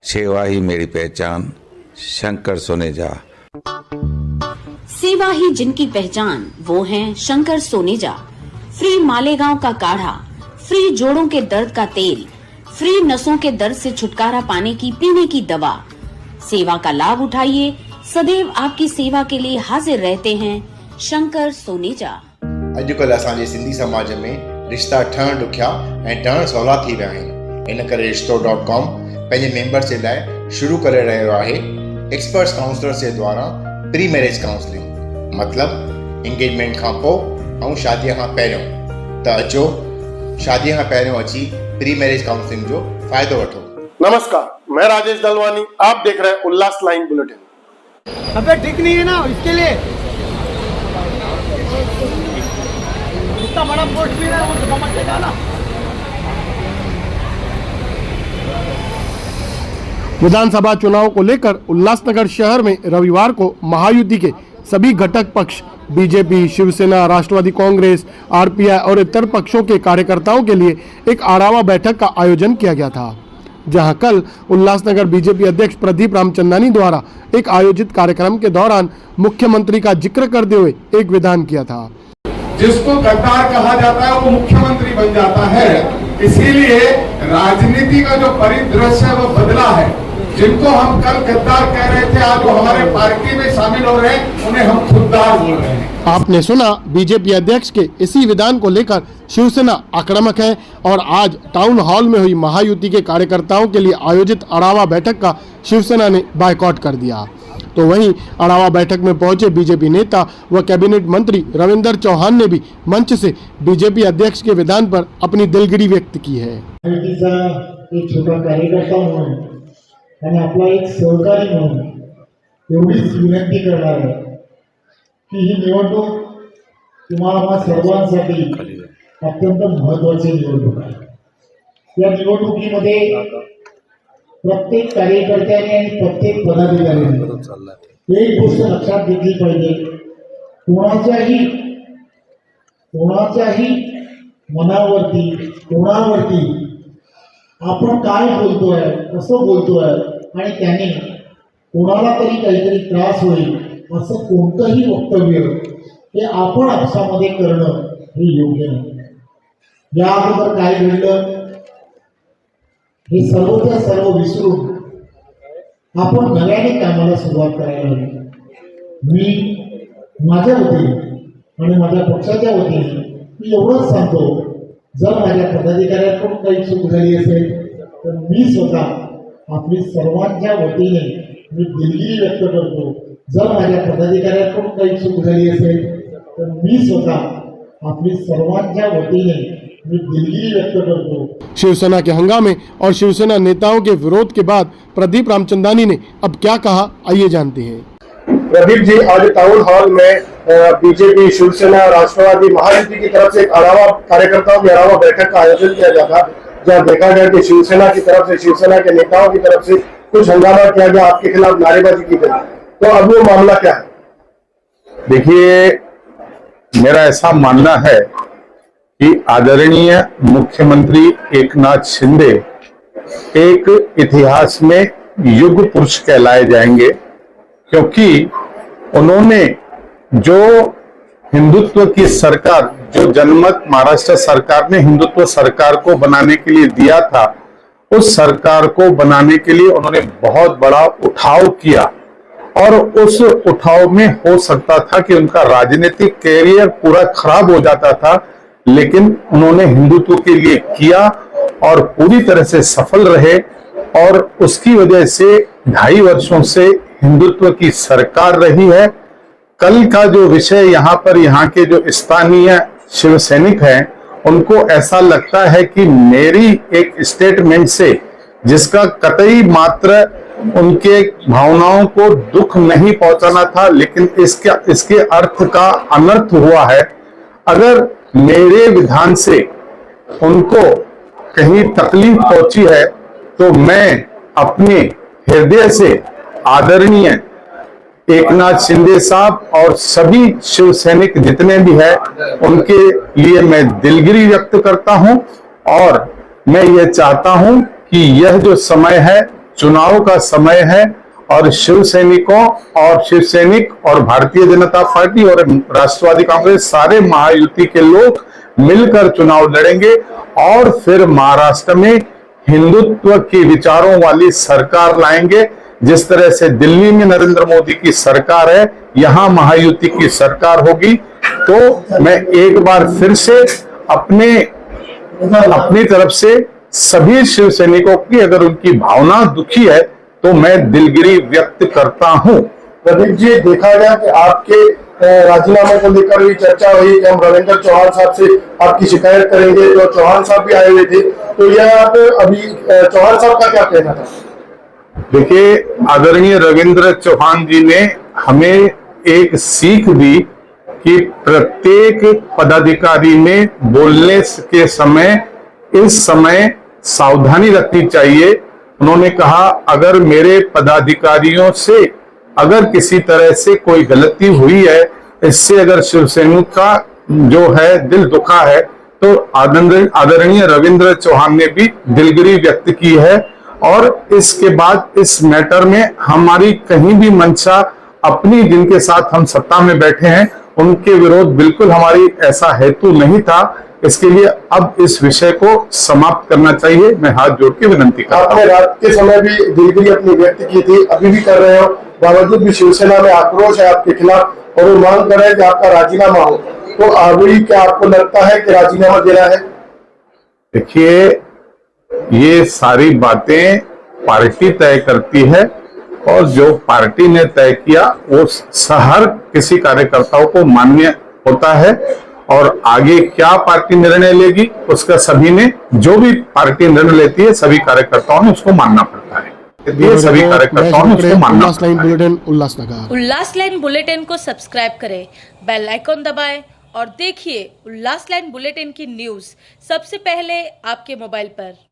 सेवा ही मेरी पहचान, शंकर सोनेजा। सेवा ही जिनकी पहचान, वो हैं शंकर सोनेजा। फ्री मालेगांव का काढ़ा, फ्री जोड़ों के दर्द का तेल, फ्री नसों के दर्द से छुटकारा पाने की पीने की दवा। सेवा का लाभ उठाइए, सदैव आपकी सेवा के लिए हाजिर रहते हैं शंकर सोनेजा। अॼुकल्ह असांजे सिंधी समाज में रिश्ता ठहण ॾुखिया ऐं ठहण सवला थी विया आहिनि। इन करे रिश्तो.com पंहिंजे मेंबर्स जे लाइ शुरू करे रहियो आहे एक्सपर्ट्स काउंसलर्स जे द्वारा प्री मैरिज काउंसलिंग, मतलब एंगेजमेंट खां पोइ ऐं शादीअ खां पहिरियों। त अचो शादीअ खां पहिरियों अची प्री मैरिज काउंसलिंग जो फ़ाइदो वठो। नमस्कार, मैं राजेश दलवानी, आप देख रहे हैं उल्लास लाइन बुलेटिन। अबे ठीक नहीं है ना, इसके लिए इतना बड़ा पोस्ट भी ना, वो समझ के डाला। विधानसभा चुनाव को लेकर उल्लासनगर शहर में रविवार को महायुति के सभी घटक पक्ष बीजेपी, शिवसेना, राष्ट्रवादी कांग्रेस, आरपीआई और इतर पक्षों के कार्यकर्ताओं के लिए एक आरावा बैठक का आयोजन किया गया था, जहां कल उल्लासनगर बीजेपी अध्यक्ष प्रदीप रामचंदानी द्वारा एक आयोजित कार्यक्रम के दौरान मुख्यमंत्री का जिक्र करते हुए एक विधान किया था। जिसको गद्दार कहा जाता है वो मुख्यमंत्री बन जाता है, इसीलिए राजनीति का जो परिदृश्य है वो बदला है। जिनको हम कल गद्दार कह रहे थे, आज वो हमारे पार्टी में शामिल हो रहे हैं, उन्हें हम खुददार बोल रहे हैं। आपने सुना बीजेपी अध्यक्ष के इसी विधान को लेकर शिवसेना आक्रामक है और आज टाउन हॉल में हुई महायुति के कार्यकर्ताओं के लिए आयोजित अड़ावा बैठक का शिवसेना ने बायकॉट कर दिया। तो वहीं अड़ावा बैठक में पहुंचे बीजेपी नेता व कैबिनेट मंत्री रविंद्र चौहान ने भी मंच से बीजेपी अध्यक्ष के विधान पर अपनी दिलगिरी व्यक्त की है। एक छोटा कार्यकर्ता म्हणून आणि आपला एक सहकारी म्हणून एवढीच विनंती करणार आहे की ही निवडणूक तुम्हाला सर्वांसाठी अत्यंत महत्त्वाची निवडणूक आहे। या निवडणुकीमध्ये प्रत्येक कार्यकर्त्याने आणि प्रत्येक पदाधिकाऱ्याने एक गोष्ट लक्षात घेतली पाहिजे, कोणाच्याही मनावरती, कोणावरती आपण काय बोलतोय, कसं बोलतोय आणि त्याने कोणाला तरी काहीतरी त्रास होईल असं कोणतंही वक्तव्य हे आपण आपसामध्ये करणं हे योग्य नाही। या अगोदर काय घडलं हे सर्वच्या सर्व विसरून आपण नव्याने कामाला सुरुवात करायला हवी। मी माझ्या वतीने आणि माझ्या पक्षाच्या वतीने मी एवढंच सांगतो, जर माझ्या पदाधिकाऱ्यांकडून काही चूक झाली असेल तर मी स्वतः आपली सर्वांच्या वतीने मी दिलगिरी व्यक्त करतो। जर माझ्या पदाधिकाऱ्यांकडून काही चूक झाली असेल तर मी स्वतः आपली सर्वांच्या वतीने मैं दिलगिरी व्यक्त करतो। शिवसेना के हंगामे और शिवसेना नेताओं के विरोध के बाद प्रदीप रामचंदानी ने अब क्या कहा, आइए जानते हैं। प्रदीप जी, आज टाउन हॉल में बीजेपी, शिवसेना, राष्ट्रवादी महायुति की तरफ से एक अड़ावा कार्यकर्ताओं की अड़ावा बैठक का आयोजन किया गया था, जहाँ देखा गया कि शिवसेना की तरफ से, शिवसेना के नेताओं की तरफ से कुछ हंगामा किया गया, आपके खिलाफ नारेबाजी की गई। तो अब वो मामला क्या है? देखिए, मेरा ऐसा मानना है कि आदरणीय मुख्यमंत्री एकनाथ शिंदे एक इतिहास में युग पुरुष कहलाए जाएंगे, क्योंकि उन्होंने जो हिंदुत्व की सरकार, जो जनमत महाराष्ट्र सरकार ने हिंदुत्व सरकार को बनाने के लिए दिया था, उस सरकार को बनाने के लिए उन्होंने बहुत बड़ा उठाव किया और उस उठाव में हो सकता था कि उनका राजनीतिक कैरियर पूरा खराब हो जाता था, लेकिन उन्होंने हिंदुत्व के लिए किया और पूरी तरह से सफल रहे और उसकी वजह से 2.5 वर्षों से हिंदुत्व की सरकार रही है। कल का जो विषय यहाँ पर, यहाँ के जो स्थानीय शिव सैनिक हैं, उनको ऐसा लगता है कि मेरी एक स्टेटमेंट से, जिसका कतई मात्र उनके भावनाओं को दुख नहीं पहुंचाना था, लेकिन इसके अर्थ का अनर्थ हुआ है। अगर मेरे विधान से उनको कहीं तकलीफ पहुंची है तो मैं अपने हृदय से आदरणीय एकनाथ शिंदे साहब और सभी शिव सैनिक जितने भी हैं उनके लिए मैं दिलगिरी व्यक्त करता हूं और मैं ये चाहता हूं कि यह जो समय है चुनाव का समय है और शिव सैनिकों और शिव सैनिक और भारतीय जनता पार्टी और राष्ट्रवादी कांग्रेस सारे महायुति के लोग मिलकर चुनाव लड़ेंगे और फिर महाराष्ट्र में हिंदुत्व के विचारों वाली सरकार लाएंगे। जिस तरह से दिल्ली में नरेंद्र मोदी की सरकार है, यहां महायुति की सरकार होगी। तो मैं एक बार फिर से अपनी तरफ से सभी शिव सैनिकों की, अगर उनकी भावना दुखी है तो मैं दिलगिरी व्यक्त करता हूं। प्रदीप जी, देखा गया कि आपके राजीनामे को लेकर भी चर्चा हुई कि हम रविंद्र चौहान साहब से आपकी शिकायत करेंगे, जो चौहान साहब भी आए हुए थे, तो यह अभी चौहान साहब का क्या कहना था? देखिए, आदरणीय रविंद्र चौहान जी ने हमें एक सीख दी कि प्रत्येक पदाधिकारी में बोलने के समय इस समय सावधानी रखनी चाहिए। उन्होंने कहा, अगर मेरे पदाधिकारियों से अगर किसी तरह से कोई गलती हुई है, इससे अगर शिवसैनिक का जो है दिल दुखा है, तो आदरणीय रविंद्र चौहान ने भी दिलगिरी व्यक्त की है। और इसके बाद इस मैटर में हमारी कहीं भी मंशा अपनी, जिनके साथ हम सत्ता में बैठे हैं, उनके विरोध बिल्कुल हमारी ऐसा हेतु नहीं था। इसके लिए अब इस विषय को समाप्त करना चाहिए। मैं हाथ जोड़ के विनंती करता हूं। आपने रात के समय भी दिलगिरी अपनी व्यक्त की थी, अभी भी कर रहे हो, बावजूद भी शिवसेना में आक्रोश है आपके खिलाफ और वो मांग कर रहे हैं कि आपका राजीनामा हो, तो अभी क्या आपको लगता है कि राजीनामा देना है? देखिए, ये सारी बातें पार्टी तय करती है और जो पार्टी ने तय किया वो हर किसी कार्यकर्ताओं को मान्य होता है। और आगे क्या पार्टी निर्णय लेगी उसका सभी ने, जो भी पार्टी निर्णय लेती है, सभी कार्यकर्ताओं ने उसको मानना पड़ता है। ये सभी कार्यकर्ताओं ने उसको मानना पड़ता है। उल्लास लाइन बुलेटिन को सब्सक्राइब करें, बेल आइकॉन दबाएं और देखिए उल्लास लाइन बुलेटिन की न्यूज़ सबसे पहले आपके मोबाइल पर।